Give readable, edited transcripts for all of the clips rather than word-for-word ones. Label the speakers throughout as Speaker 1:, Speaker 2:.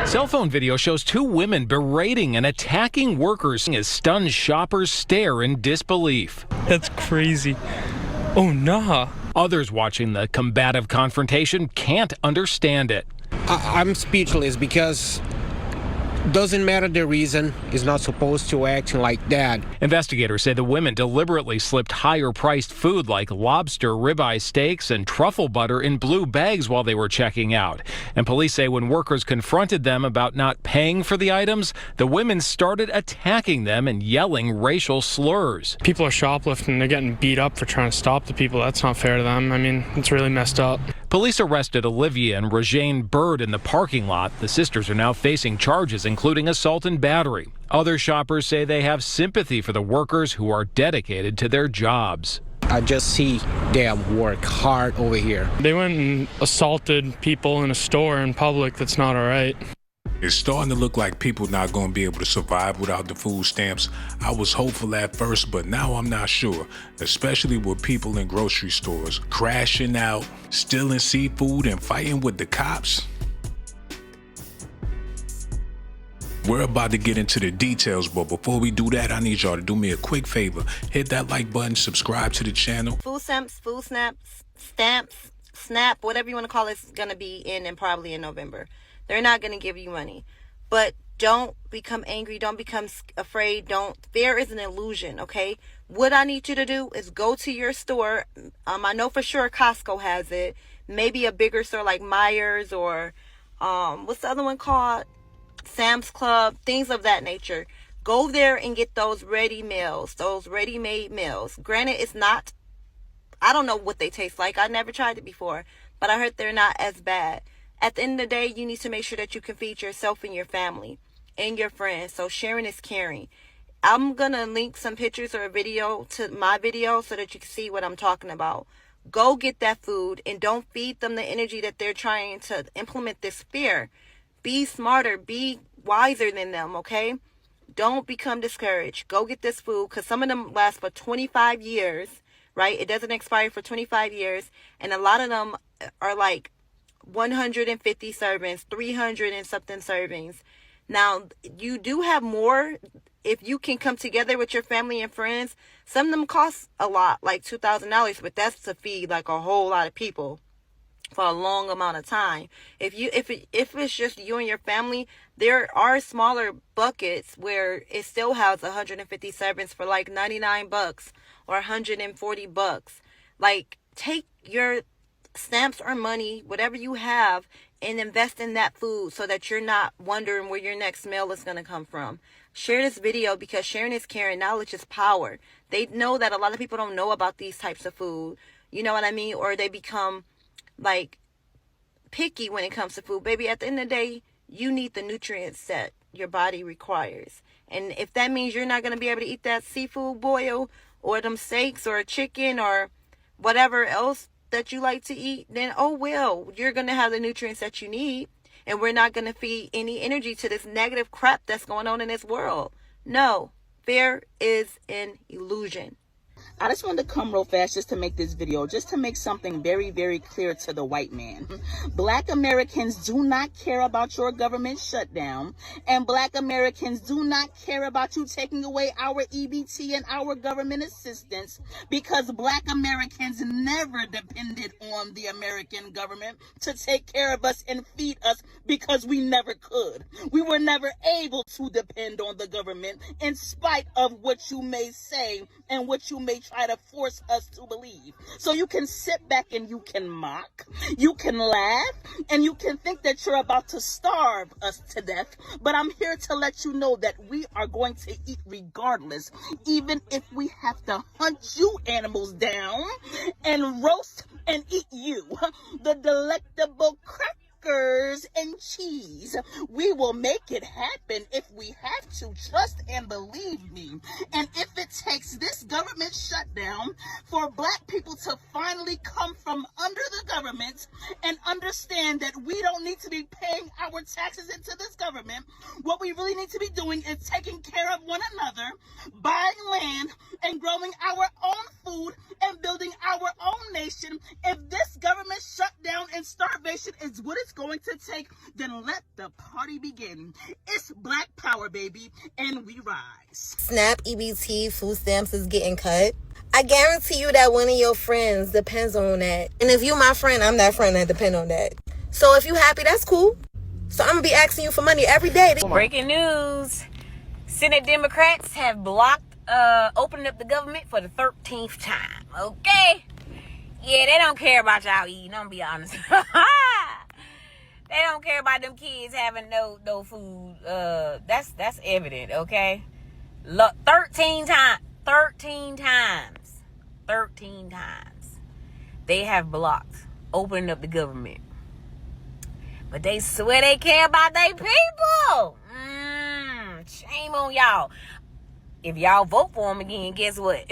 Speaker 1: Cell phone video shows two women berating and attacking workers as stunned shoppers stare in disbelief.
Speaker 2: That's crazy. Oh, nah.
Speaker 1: Others watching the combative confrontation can't understand it.
Speaker 3: I'm speechless because doesn't matter the reason, is not supposed to act like that.
Speaker 1: Investigators say the women deliberately slipped higher-priced food like lobster, ribeye steaks, and truffle butter in blue bags while they were checking out. And police say when workers confronted them about not paying for the items, the women started attacking them and yelling racial slurs.
Speaker 2: People are shoplifting. They're getting beat up for trying to stop the people. That's not fair to them. I mean, it's really messed up.
Speaker 1: Police arrested Olivia and Regine Bird in the parking lot. The sisters are now facing charges, including assault and battery. Other shoppers say they have sympathy for the workers who are dedicated to their jobs.
Speaker 3: I just see them work hard over here.
Speaker 2: They went and assaulted people in a store in public. That's not all right.
Speaker 4: It's starting to look like people not going to be able to survive without the food stamps. I was hopeful at first, but now I'm not sure, especially with people in grocery stores crashing out, stealing seafood, and fighting with the cops. We're about to get into the details, but before we do that, I need y'all to do me a quick favor. Hit that like button, subscribe to the channel.
Speaker 5: Food stamps, stamps, SNAP, whatever you want to call it, is going to be in and probably in November. They're not going to give you money. But don't become angry. Don't become afraid. Fear is an illusion, okay? What I need you to do is go to your store. I know for sure Costco has it. Maybe a bigger store like Myers or what's the other one called? Sam's Club, things of that nature. Go there and get those ready meals, those ready-made meals. Granted, it's not, I don't know what they taste like. I never tried it before, but I heard they're not as bad. At the end of the day, you need to make sure that you can feed yourself and your family and your friends. So sharing is caring. I'm going to link some pictures or a video to my video so that you can see what I'm talking about. Go get that food and don't feed them the energy that they're trying to implement this fear. Be smarter. Be wiser than them, okay? Don't become discouraged. Go get this food because some of them last for 25 years, right? It doesn't expire for 25 years. And a lot of them are like 150 servings, 300 and something servings. Now, you do have more if you can come together with your family and friends. Some of them cost a lot, like $2,000, but that's to feed like a whole lot of people for a long amount of time. If it's just you and your family, there are smaller buckets where it still has 150 servings for like $99 or $140. Like, take your stamps or money, whatever you have, and invest in that food so that you're not wondering where your next meal is going to come from. Share this video because sharing is caring. Knowledge is power. They know that a lot of people don't know about these types of food. You know what I mean? Or they become like picky when it comes to food. Baby, at the end of the day, you need the nutrients that your body requires. And if that means you're not going to be able to eat that seafood boil or them steaks or chicken or whatever else that you like to eat, then oh well, you're going to have the nutrients that you need, and we're not going to feed any energy to this negative crap that's going on in this world. No, fear is an illusion.
Speaker 6: I just wanted to come real fast just to make this video, just to make something very, very clear to the white man. Black Americans do not care about your government shutdown, and Black Americans do not care about you taking away our EBT and our government assistance, because Black Americans never depended on the American government to take care of us and feed us, because we never could. We were never able to depend on the government, in spite of what you may say and what you may try to force us to believe. So you can sit back and you can mock, you can laugh, and you can think that you're about to starve us to death. But I'm here to let you know that we are going to eat regardless, even if we have to hunt you animals down and roast and eat you. The delectable crackers and cheese. We will make it happen if we have to. Trust and believe me. And if it takes this government shutdown for Black people to finally come from under the government and understand that we don't need to be paying our taxes into this government, what we really need to be doing is taking care of one another, buying land and growing our own food and building our own nation. If this government shutdown and starvation is what it's going to take then let the party begin. It's Black Power, baby, and we rise.
Speaker 5: SNAP, EBT, food stamps is getting cut. I guarantee you that one of your friends depends on that. And if you my friend, I'm that friend that depend on that. So if you happy, that's cool. So I'm going to be asking you for money every day.
Speaker 7: Breaking news. Senate Democrats have blocked opening up the government for the 13th time. Okay? Yeah, they don't care about y'all eating. I'm gonna be honest. They don't care about them kids having no food. That's evident, okay? Look, 13 times they have blocked opening up the government. But they swear they care about their people. Shame on y'all. If y'all vote for them again, guess what?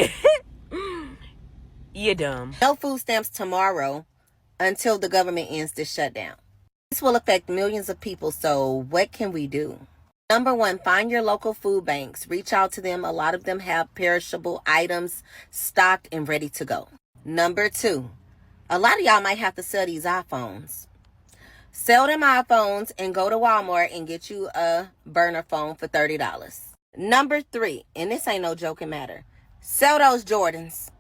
Speaker 7: You're dumb.
Speaker 5: No food stamps tomorrow until the government ends this shutdown. This will affect millions of people, so what can we do? Number one, find your local food banks. Reach out to them. A lot of them have perishable items stocked and ready to go. Number two, a lot of y'all might have to sell these iPhones. Sell them iPhones and go to Walmart and get you a burner phone for $30. Number three, and this ain't no joking matter, sell those Jordans.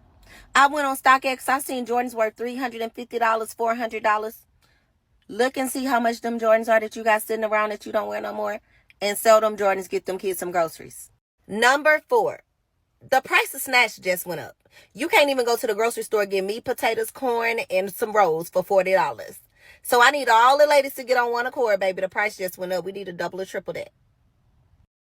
Speaker 5: I went on StockX. I seen Jordans worth $350, $400. Look and see how much them Jordans are that you got sitting around that you don't wear no more. And sell them Jordans, get them kids some groceries. Number four, the price of snacks just went up. You can't even go to the grocery store, get meat, potatoes, corn, and some rolls for $40. So I need all the ladies to get on one accord, baby. The price just went up. We need to double or triple that.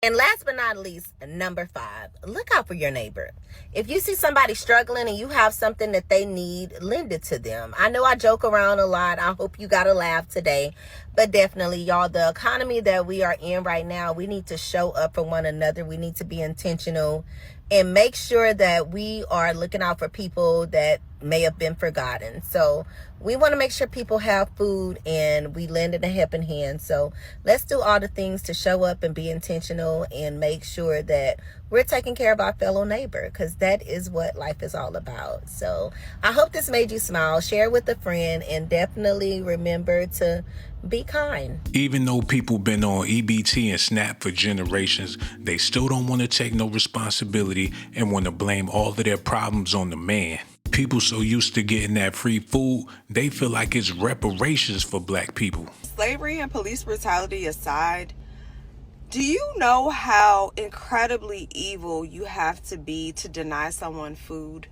Speaker 5: And last but not least, number five, look out for your neighbor. If you see somebody struggling and you have something that they need, lend it to them. I know I joke around a lot. I hope you got a laugh today. But definitely, y'all, the economy that we are in right now, we need to show up for one another. We need to be intentional and make sure that we are looking out for people that may have been forgotten. So we want to make sure people have food and we lend a helping hand. So let's do all the things to show up and be intentional and make sure that we're taking care of our fellow neighbor, because that is what life is all about. So I hope this made you smile. Share with a friend and definitely remember to be kind.
Speaker 4: Even though people been on EBT and SNAP for generations, they still don't want to take no responsibility and want to blame all of their problems on the man. People so used to getting that free food, they feel like it's reparations for black people.
Speaker 8: Slavery and police brutality aside, do you know how incredibly evil you have to be to deny someone food?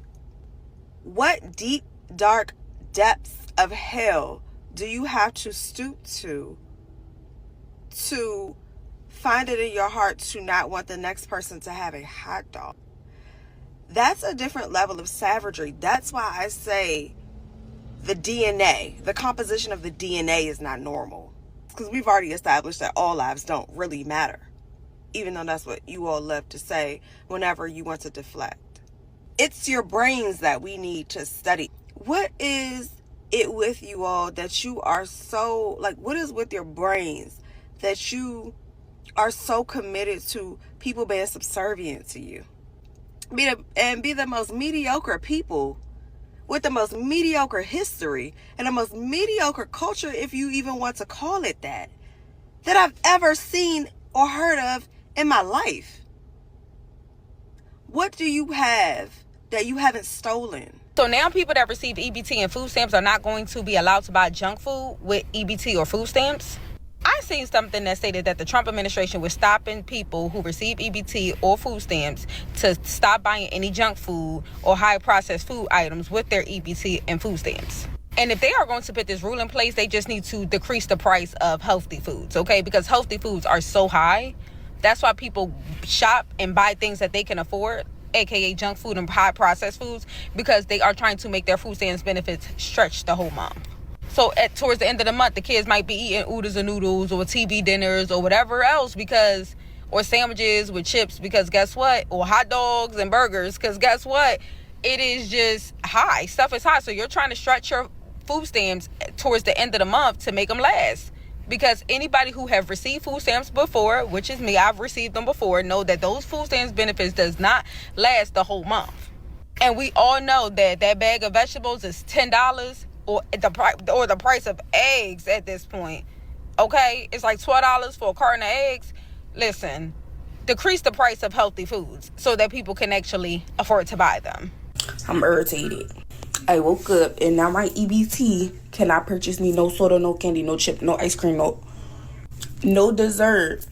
Speaker 8: What deep, dark depths of hell do you have to stoop to find it in your heart to not want the next person to have a hot dog? That's a different level of savagery. That's why I say the DNA, the composition of the DNA is not normal. Because we've already established that all lives don't really matter. Even though that's what you all love to say whenever you want to deflect. It's your brains that we need to study. What is it with you all that you are so, what is with your brains that you are so committed to people being subservient to you? Be the most mediocre people with the most mediocre history and the most mediocre culture, if you even want to call it that I've ever seen or heard of in my life. What do you have that you haven't stolen?
Speaker 9: So now people that receive EBT and food stamps are not going to be allowed to buy junk food with EBT or food stamps. I seen something that stated that the Trump administration was stopping people who receive EBT or food stamps to stop buying any junk food or high processed food items with their EBT and food stamps. And if they are going to put this rule in place, they just need to decrease the price of healthy foods, okay? Because healthy foods are so high. That's why people shop and buy things that they can afford, aka junk food and high processed foods, because they are trying to make their food stamps benefits stretch the whole month. So towards the end of the month, the kids might be eating oodles and noodles or TV dinners or whatever else or sandwiches with chips, because guess what? Or hot dogs and burgers, because guess what? It is just high. Stuff is high. So you're trying to stretch your food stamps towards the end of the month to make them last. Because anybody who have received food stamps before, which is me, I've received them before, know that those food stamps benefits does not last the whole month. And we all know that bag of vegetables is $10 or the price of eggs at this point. Okay, it's like $12 for a carton of eggs. Listen, decrease the price of healthy foods so that people can actually afford to buy them.
Speaker 10: I'm irritated. I woke up and now my EBT cannot purchase me no soda, no candy, no chip, no ice cream, no dessert,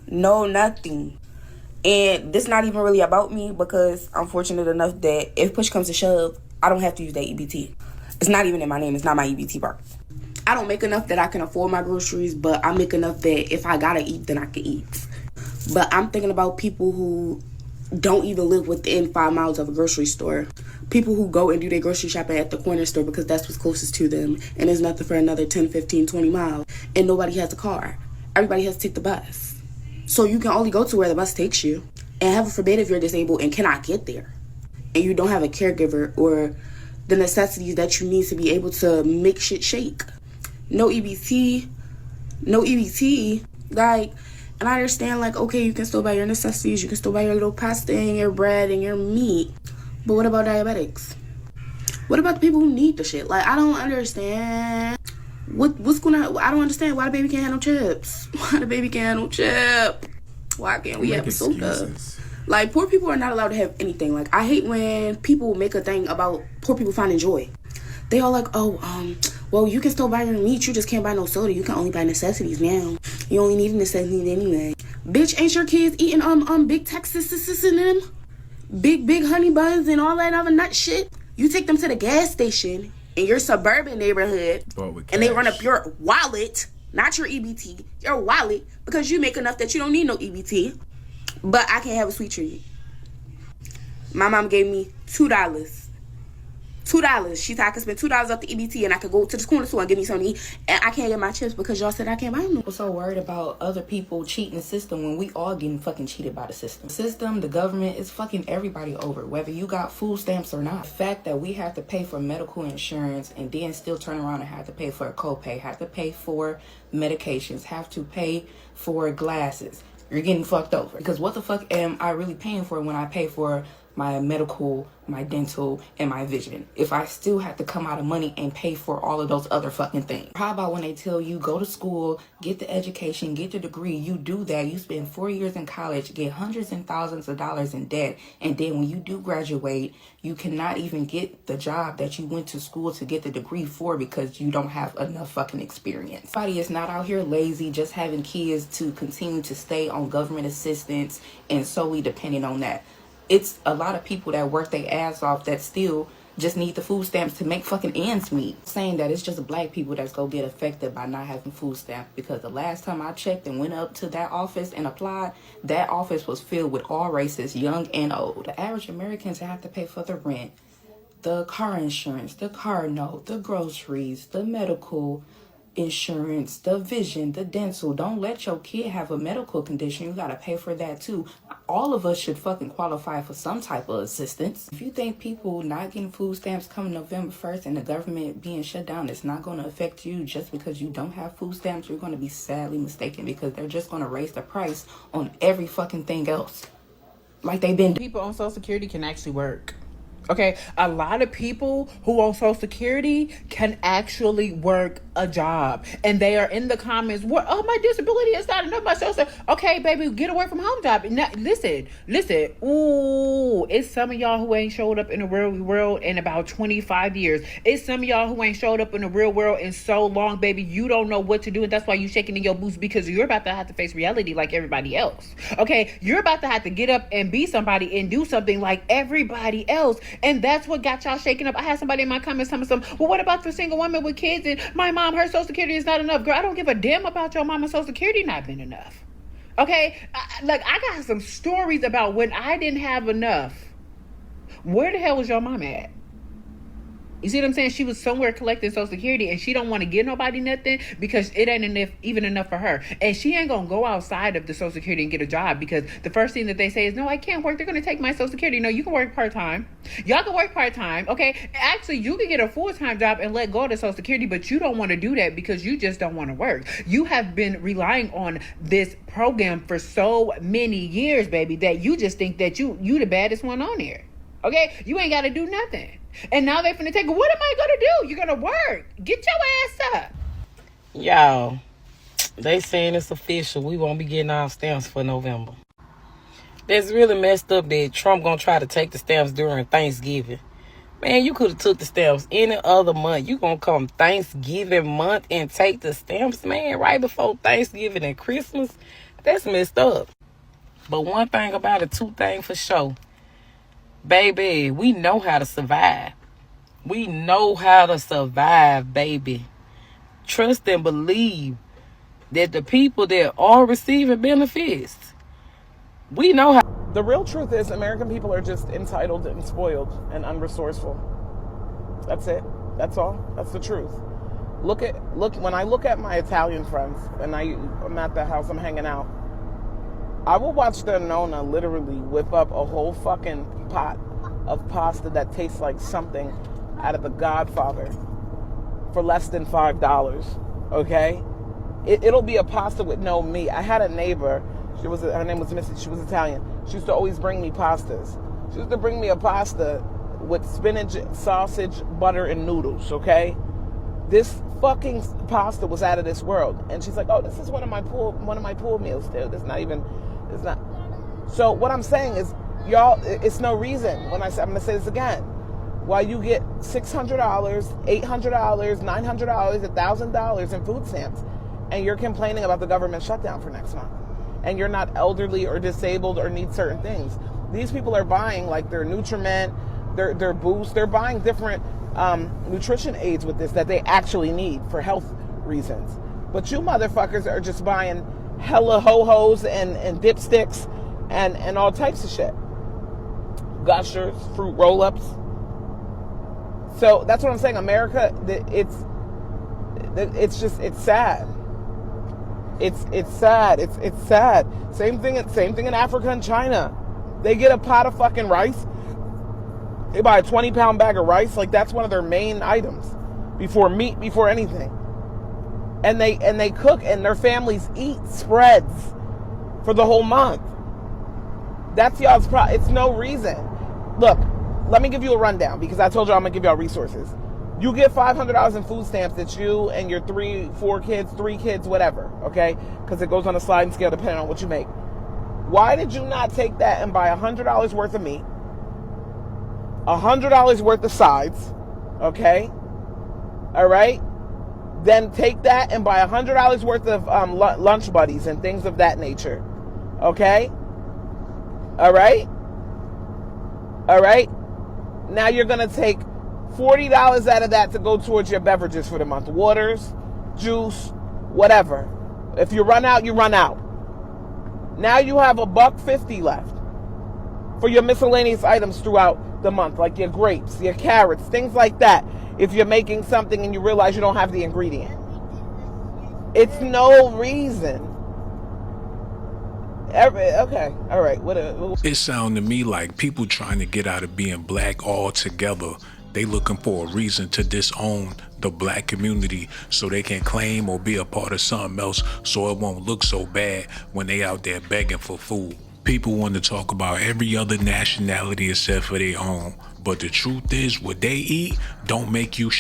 Speaker 10: no nothing. And this not even really about me, because I'm fortunate enough that if push comes to shove, I don't have to use that EBT. It's not even in my name. It's not my EBT part. I don't make enough that I can afford my groceries, but I make enough that if I gotta eat, then I can eat. But I'm thinking about people who don't even live within 5 miles of a grocery store. People who go and do their grocery shopping at the corner store because that's what's closest to them, and there's nothing for another 10, 15, 20 miles, and nobody has a car. Everybody has to take the bus. So you can only go to where the bus takes you. And heaven forbid if you're disabled and cannot get there, and you don't have a caregiver or the necessities that you need to be able to make shit shake. No EBT. Like, and I understand, like, okay, you can still buy your necessities, you can still buy your little pasta and your bread and your meat. But what about diabetics? What about the people who need the shit? Like, I don't understand. What's gonna... I don't understand why the baby can't have no chips. Why the baby can't have no chip? Why can't we have soda? Like, poor people are not allowed to have anything. Like, I hate when people make a thing about poor people finding joy. They all like, well, you can still buy your meat, you just can't buy no soda. You can only buy necessities now. You only need necessities anyway. Bitch, ain't your kids eating big Texas and them? Big honey buns and all that other nut shit? You take them to the gas station in your suburban neighborhood and they run up your wallet, not your EBT, your wallet, because you make enough that you don't need no EBT. But I can't have a sweet treat. My mom gave me $2. She said I could spend $2 off the EBT and I could go to the corner store and get me something to eat. And I can't get my chips because y'all said I can't buy them. I'm so worried about other people cheating the system when we all getting fucking cheated by the system. The system, the government is fucking everybody over, whether you got food stamps or not. The fact that we have to pay for medical insurance and then still turn around and have to pay for a copay, have to pay for medications, have to pay for glasses. You're getting fucked over. Because what the fuck am I really paying for when I pay for my medical, my dental, and my vision, if I still have to come out of money and pay for all of those other fucking things? How about when they tell you, go to school, get the education, get the degree, you do that, you spend 4 years in college, get hundreds and thousands of dollars in debt, and then when you do graduate, you cannot even get the job that you went to school to get the degree for because you don't have enough fucking experience. Everybody is not out here lazy, just having kids to continue to stay on government assistance and solely depending on that. It's a lot of people that work their ass off that still just need the food stamps to make fucking ends meet. Saying that it's just black people that's gonna get affected by not having food stamps, because the last time I checked and went up to that office and applied, that office was filled with all races, young and old. The average Americans have to pay for the rent, the car insurance, the car note, the groceries, the medical insurance, the vision, the dental. Don't let your kid have a medical condition. You gotta pay for that too. All of us should fucking qualify for some type of assistance. If you think people not getting food stamps coming November 1st and the government being shut down, it's not going to affect you just because you don't have food stamps, you're going to be sadly mistaken, because they're just going to raise the price on every fucking thing else. Like they've been.
Speaker 11: People on Social Security can actually work. Okay, a lot of people who on Social Security can actually work a job, and they are in the comments, "What? Oh, my disability is not enough. My social." Okay, baby, get a work from home job. Now, listen. Ooh, it's some of y'all who ain't showed up in the real world in about 25 years. It's some of y'all who ain't showed up in the real world in so long, baby. You don't know what to do, and that's why you shaking in your boots, because you're about to have to face reality like everybody else. Okay, you're about to have to get up and be somebody and do something like everybody else. And that's what got y'all shaking up. I had somebody in my comments telling me something. Well, what about the single woman with kids and my mom, her Social Security is not enough? Girl, I don't give a damn about your mama's Social Security not being enough. Okay? I got some stories about when I didn't have enough. Where the hell was your mom at? You see what I'm saying? She was somewhere collecting Social Security, and she don't want to give nobody nothing because it ain't even enough for her. And she ain't going to go outside of the Social Security and get a job, because the first thing that they say is, no, I can't work. They're going to take my Social Security. No, you can work part-time. Y'all can work part-time, okay? Actually, you can get a full-time job and let go of the Social Security, but you don't want to do that because you just don't want to work. You have been relying on this program for so many years, baby, that you just think that you the baddest one on here. Okay? You ain't got to do nothing. And now they finna take it. What am I gonna do? You're gonna work. Get your ass up.
Speaker 10: Yo,
Speaker 12: They saying it's official. We won't be getting our stamps for November. That's really messed up that Trump gonna try to take the stamps during Thanksgiving. Man, you could have took the stamps any other month. You gonna come Thanksgiving month and take the stamps, man, right before Thanksgiving and Christmas? That's messed up. But one thing about it, two things for sure. Baby, we know how to survive. We know how to survive, baby. Trust and believe that the people that are receiving benefits, we know how.
Speaker 13: The real truth is American people are just entitled and spoiled and unresourceful. That's it. That's all. That's the truth. Look when I look at my Italian friends and I'm at the house, I'm hanging out, I will watch their nonna literally whip up a whole fucking pot of pasta that tastes like something out of The Godfather for less than $5. Okay? It'll be a pasta with no meat. I had a neighbor, her name was Missy, she was Italian. She used to always bring me pastas. She used to bring me a pasta with spinach, sausage, butter, and noodles, okay? This fucking pasta was out of this world. And she's like, oh, this is one of my pool meals, dude. It's not. So what I'm saying is, y'all, it's no reason when I'm going to say this again. While you get $600, $800, $900, $1,000 in food stamps, and you're complaining about the government shutdown for next month, and you're not elderly or disabled or need certain things. These people are buying like their Nutriment, their Boost. They're buying different nutrition aids with this that they actually need for health reasons. But you motherfuckers are just buying hella ho-hos and dipsticks and all types of shit. Gushers, fruit roll-ups. So that's what I'm saying. America, it's sad. It's sad. It's sad. Same thing in Africa and China. They get a pot of fucking rice. They buy a 20-pound bag of rice. Like, that's one of their main items before meat, before anything. And they cook, and their families eat spreads for the whole month. That's y'all's problem. It's no reason. Look, let me give you a rundown, because I told you I'm gonna give y'all resources. You get $500 in food stamps that you and your 3 kids, whatever, okay? Because it goes on a sliding scale depending on what you make. Why did you not take that and buy $100 worth of meat, $100 worth of sides, okay? All right? Then take that and buy $100 worth of lunch buddies and things of that nature, okay? All right? All right? Now you're going to take $40 out of that to go towards your beverages for the month. Waters, juice, whatever. If you run out, you run out. Now you have $1.50 left for your miscellaneous items throughout the month, like your grapes, your carrots, things like that. If you're making something and you realize you don't have the ingredient. It's no reason. Okay, all right.
Speaker 4: It sounds to me like people trying to get out of being black altogether. They looking for a reason to disown the black community so they can claim or be a part of something else so it won't look so bad when they out there begging for food. People want to talk about every other nationality except for their own. But the truth is, what they eat don't make you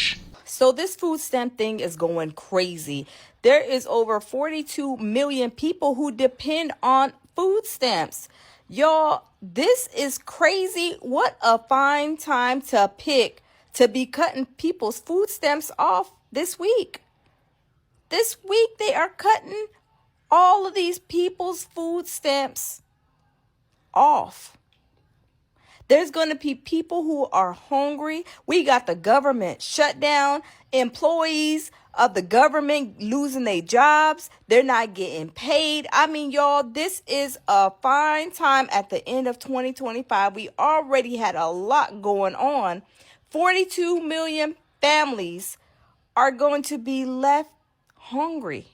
Speaker 14: So this food stamp thing is going crazy. There is over 42 million people who depend on food stamps. Y'all, this is crazy. What a fine time to pick to be cutting people's food stamps off this week. This week they are cutting all of these people's food stamps off. There's going to be people who are hungry. We got the government shut down, employees of the government losing their jobs. They're not getting paid. I mean, y'all, this is a fine time at the end of 2025. We already had a lot going on. 42 million families are going to be left hungry.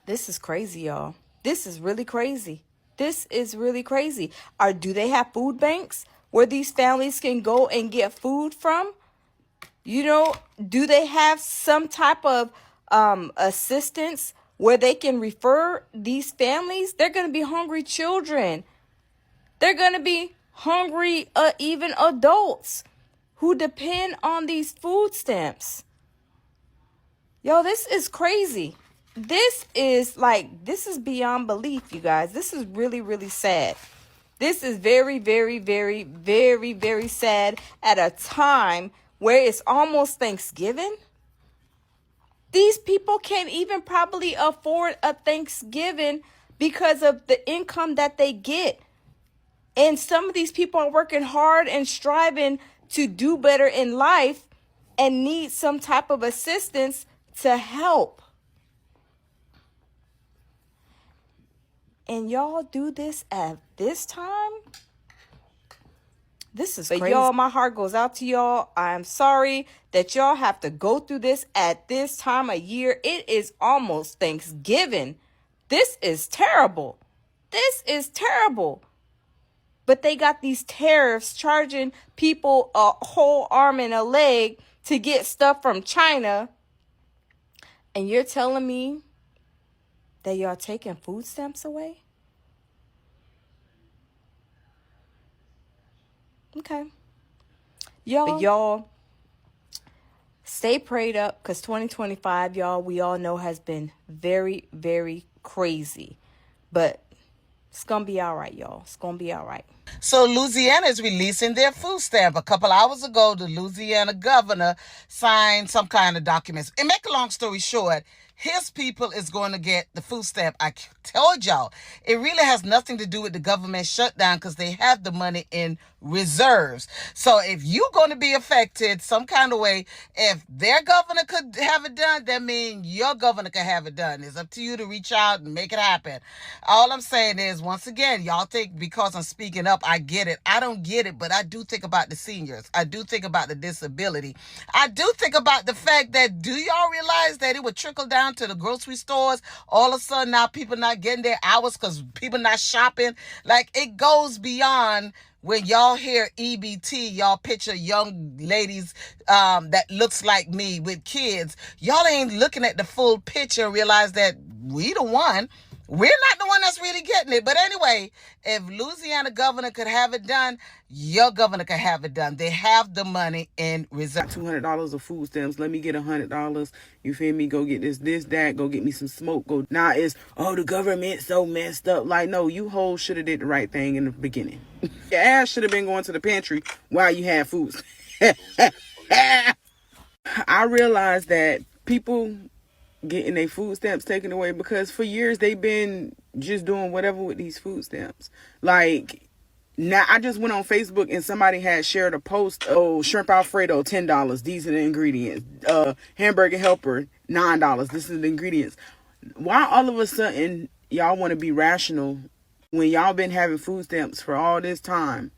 Speaker 14: This is crazy, y'all. This is really crazy. This is really crazy. Do they have food banks where these families can go and get food from? You know, do they have some type of assistance where they can refer these families? They're going to be hungry children. They're going to be hungry even adults who depend on these food stamps. Yo, this is crazy. This is beyond belief, you guys. This is really, really sad. This is very, very, very, very, very sad at a time where it's almost Thanksgiving. These people can't even probably afford a Thanksgiving because of the income that they get. And some of these people are working hard and striving to do better in life and need some type of assistance to help. And y'all do this at this time? This is crazy. But y'all, my heart goes out to y'all. I'm sorry that y'all have to go through this at this time of year. It is almost Thanksgiving. This is terrible. This is terrible. But they got these tariffs charging people a whole arm and a leg to get stuff from China. And you're telling me that y'all taking food stamps away? Okay. Y'all stay prayed up, because 2025, y'all, we all know has been very, very crazy. But it's going to be all right, y'all. It's going to be all right.
Speaker 15: So Louisiana is releasing their food stamp. A couple hours ago, the Louisiana governor signed some kind of documents. And make a long story short, his people is going to get the food stamp. I told y'all, it really has nothing to do with the government shutdown because they have the money in reserves. So if you're going to be affected some kind of way, if their governor could have it done, that means your governor could have it done. It's up to you to reach out and make it happen. All I'm saying is, once again, y'all think because I'm speaking up, I get it. I don't get it, but I do think about the seniors. I do think about the disability. I do think about the fact that, do y'all realize that it would trickle down to the grocery stores? All of a sudden now people not getting their hours because people not shopping. Like, it goes beyond. When y'all hear EBT, y'all picture young ladies that looks like me with kids. Y'all ain't looking at the full picture and realize that we the one. We're not the one that's really getting it. But anyway, if Louisiana governor could have it done, your governor could have it done. They have the money in reserve.
Speaker 11: $200 of food stamps. Let me get $100. You feel me? Go get this, that. Go get me some smoke. Go. Now it's, oh, the government so messed up. Like, no, you hoes should have did the right thing in the beginning. Your ass should have been going to the pantry while you had food. I realized that people getting their food stamps taken away because for years they've been just doing whatever with these food stamps. Like, now I just went on Facebook and somebody had shared a post. Oh, shrimp Alfredo, $10. These are the ingredients. Hamburger helper, $9. This is the ingredients. Why all of a sudden y'all want to be rational when y'all been having food stamps for all this time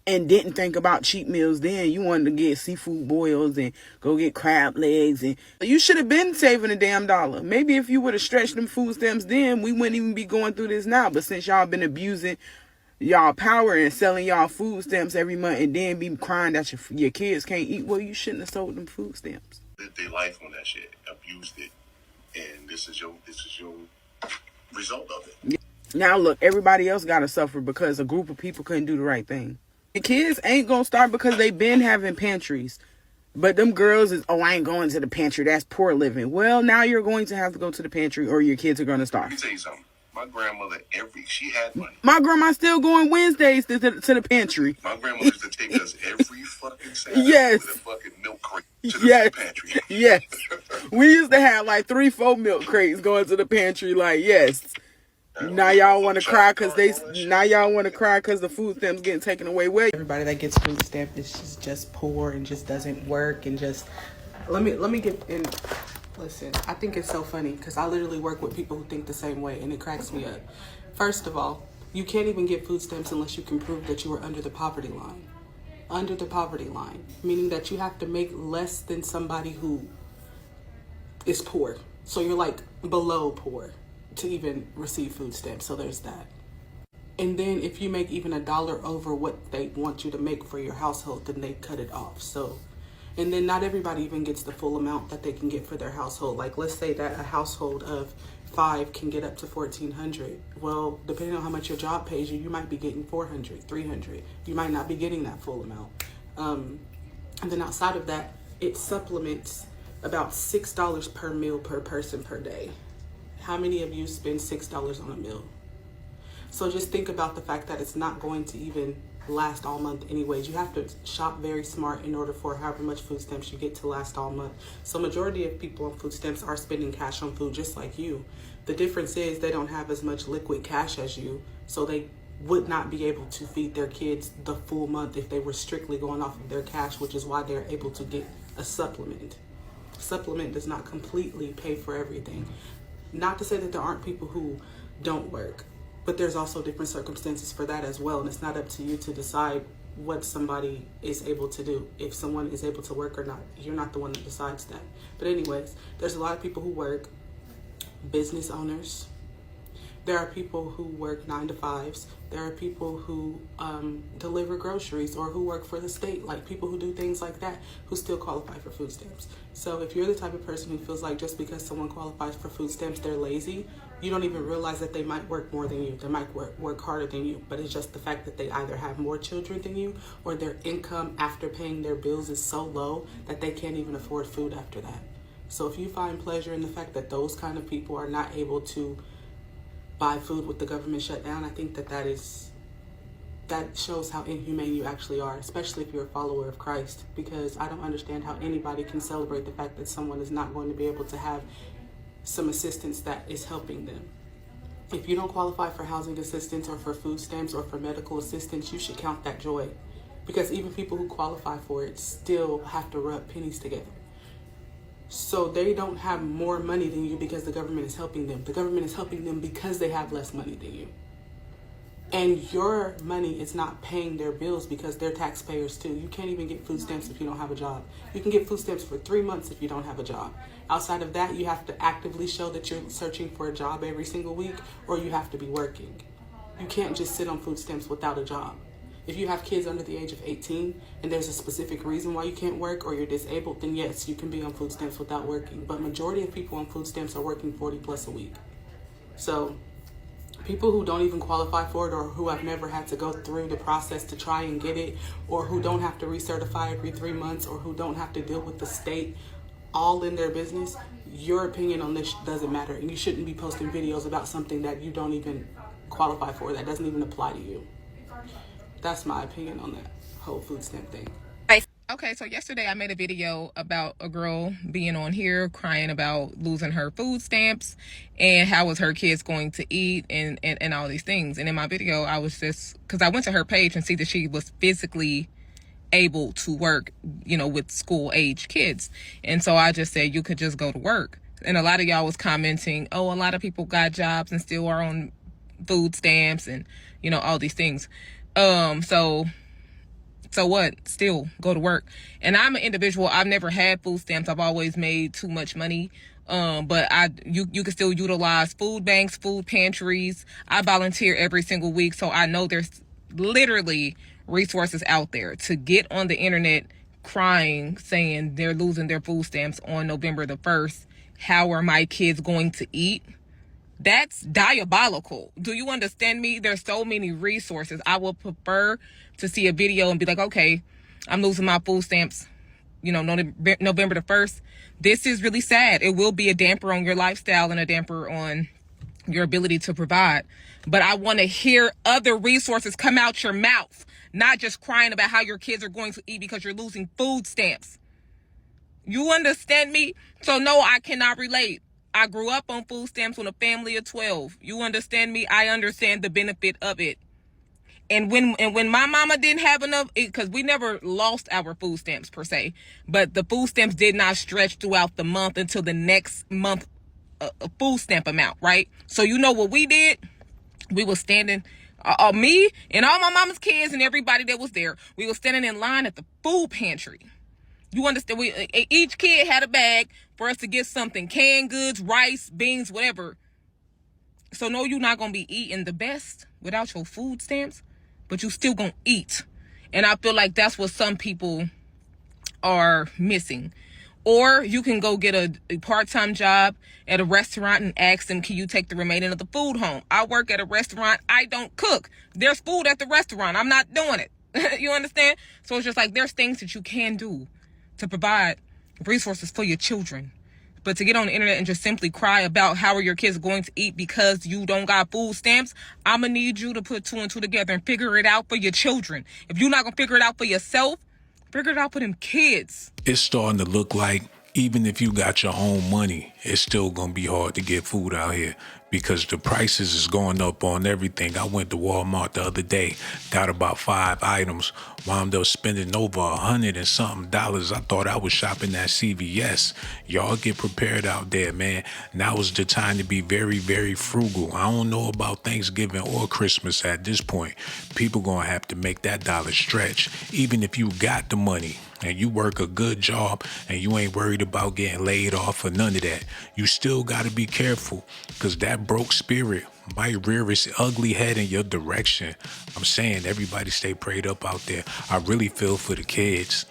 Speaker 11: and didn't think about cheap meals then? You wanted to get seafood boils and go get crab legs, and you should have been saving a damn dollar. Maybe if you would have stretched them food stamps then, we wouldn't even be going through this now. But since y'all been abusing y'all power and selling y'all food stamps every month and then be crying that your kids can't eat, well, you shouldn't have sold them food stamps.
Speaker 16: Lived their life on that shit, abused it, and this is your result of it.
Speaker 11: Now look, everybody else gotta suffer because a group of people couldn't do the right thing. The kids ain't gonna start because they been having pantries. But them girls is, oh, I ain't going to the pantry. That's poor living. Well, now you're going to have to go to the pantry or your kids are going to starve.
Speaker 16: Let me tell you something. My grandmother, she had money.
Speaker 11: My grandma's still going Wednesdays to the pantry.
Speaker 16: My grandmother used to take us every fucking Saturday
Speaker 11: yes.
Speaker 16: with a fucking milk crate to the pantry.
Speaker 11: Yes. We used to have like 3-4 milk crates going to the pantry. Like, yes. Now y'all want to cry because the food stamps getting taken away. Well,
Speaker 13: everybody that gets food stamp is just poor and just doesn't work and just let me get in. Listen, I think it's so funny because I literally work with people who think the same way and it cracks me up. First of all, you can't even get food stamps unless you can prove that you were under the poverty line. Under the poverty line, meaning that you have to make less than somebody who is poor. So you're like below poor to even receive food stamps. So there's that. And then if you make even $1 over what they want you to make for your household, then they cut it off. So, and then not everybody even gets the full amount that they can get for their household. Like, let's say that a household of 5 can get up to $1,400. Well, depending on how much your job pays you, you might be getting $400, $300. You might not be getting that full amount. And then outside of that, it supplements
Speaker 17: about $6 per meal per person per day. How many of you spend $6 on a meal? So just think about the fact that it's not going to even last all month anyways. You have to shop very smart in order for however much food stamps you get to last all month. So majority of people on food stamps are spending cash on food just like you. The difference is they don't have as much liquid cash as you, so they would not be able to feed their kids the full month if they were strictly going off of their cash, which is why they're able to get a supplement. Supplement does not completely pay for everything. Not to say that there aren't people who don't work, but there's also different circumstances for that as well, and it's not up to you to decide what somebody is able to do. If someone is able to work or not, you're not the one that decides that. But anyways, there's a lot of people who work, business owners. There are people who work 9 to 5s. There are people who deliver groceries or who work for the state, like people who do things like that, who still qualify for food stamps. So if you're the type of person who feels like just because someone qualifies for food stamps, they're lazy, you don't even realize that they might work more than you. They might work harder than you, but it's just the fact that they either have more children than you or their income after paying their bills is so low that they can't even afford food after that. So if you find pleasure in the fact that those kind of people are not able to buy food with the government shut down, I think that shows how inhumane you actually are, especially if you're a follower of Christ, because I don't understand how anybody can celebrate the fact that someone is not going to be able to have some assistance that is helping them. If you don't qualify for housing assistance or for food stamps or for medical assistance, you should count that joy, because even people who qualify for it still have to rub pennies together. So they don't have more money than you because the government is helping them. The government is helping them because they have less money than you. And your money is not paying their bills because they're taxpayers too. You can't even get food stamps if you don't have a job. You can get food stamps for 3 months if you don't have a job. Outside of that, you have to actively show that you're searching for a job every single week, or you have to be working. You can't just sit on food stamps without a job. If you have kids under the age of 18 and there's a specific reason why you can't work or you're disabled, then yes, you can be on food stamps without working. But majority of people on food stamps are working 40 plus a week. So people who don't even qualify for it or who have never had to go through the process to try and get it, or who don't have to recertify every 3 months, or who don't have to deal with the state all in their business, your opinion on this doesn't matter. And you shouldn't be posting videos about something that you don't even qualify for, that doesn't even apply to you. That's my opinion on that whole food stamp thing.
Speaker 18: Okay, so yesterday I made a video about a girl being on here crying about losing her food stamps and how was her kids going to eat and all these things. And in my video, I was just, because I went to her page and see that she was physically able to work, you know, with school age kids. And so I just said, you could just go to work. And a lot of y'all was commenting, oh, a lot of people got jobs and still are on food stamps and, you know, all these things. So what? Still go to work. And I'm an individual. I've never had food stamps. I've always made too much money. But you can still utilize food banks, food pantries. I volunteer every single week. So I know there's literally resources out there. To get on the internet crying, saying they're losing their food stamps on November the 1st. How are my kids going to eat? That's diabolical. Do you understand me? There's so many resources. I would prefer to see a video and be like, okay, I'm losing my food stamps, you know, November the 1st. This is really sad. It will be a damper on your lifestyle and a damper on your ability to provide. But I want to hear other resources come out your mouth, not just crying about how your kids are going to eat because you're losing food stamps. You understand me? So no, I cannot relate. I grew up on food stamps with a family of 12. You understand me? I understand the benefit of it. And when my mama didn't have enough, because we never lost our food stamps per se, but the food stamps did not stretch throughout the month until the next month food stamp amount, right? So you know what we did? We were standing, me and all my mama's kids and everybody that was there, we were standing in line at the food pantry. You understand? Each kid had a bag for us to get something. Canned goods, rice, beans, whatever. So no, you're not going to be eating the best without your food stamps, but you still going to eat. And I feel like that's what some people are missing. Or you can go get a part-time job at a restaurant and ask them, can you take the remaining of the food home? I work at a restaurant. I don't cook. There's food at the restaurant. I'm not doing it. You understand? So it's just like there's things that you can do to provide resources for your children. But to get on the internet and just simply cry about how are your kids going to eat because you don't got food stamps, I'm going to need you to put 2 and 2 together and figure it out for your children. If you're not going to figure it out for yourself, figure it out for them kids.
Speaker 4: It's starting to look like even if you got your own money, it's still going to be hard to get food out here because the prices is going up on everything. I went to Walmart the other day, got about 5 items, wound up spending over $100 and something. I thought I was shopping at CVS. Y'all get prepared out there, man. Now is the time to be very, very frugal. I don't know about Thanksgiving or Christmas at this point. People going to have to make that dollar stretch. Even if you got the money and you work a good job and you ain't worried about getting laid off or none of that, you still got to be careful because that broke spirit might rear its ugly head in your direction. I'm saying everybody stay prayed up out there. I really feel for the kids.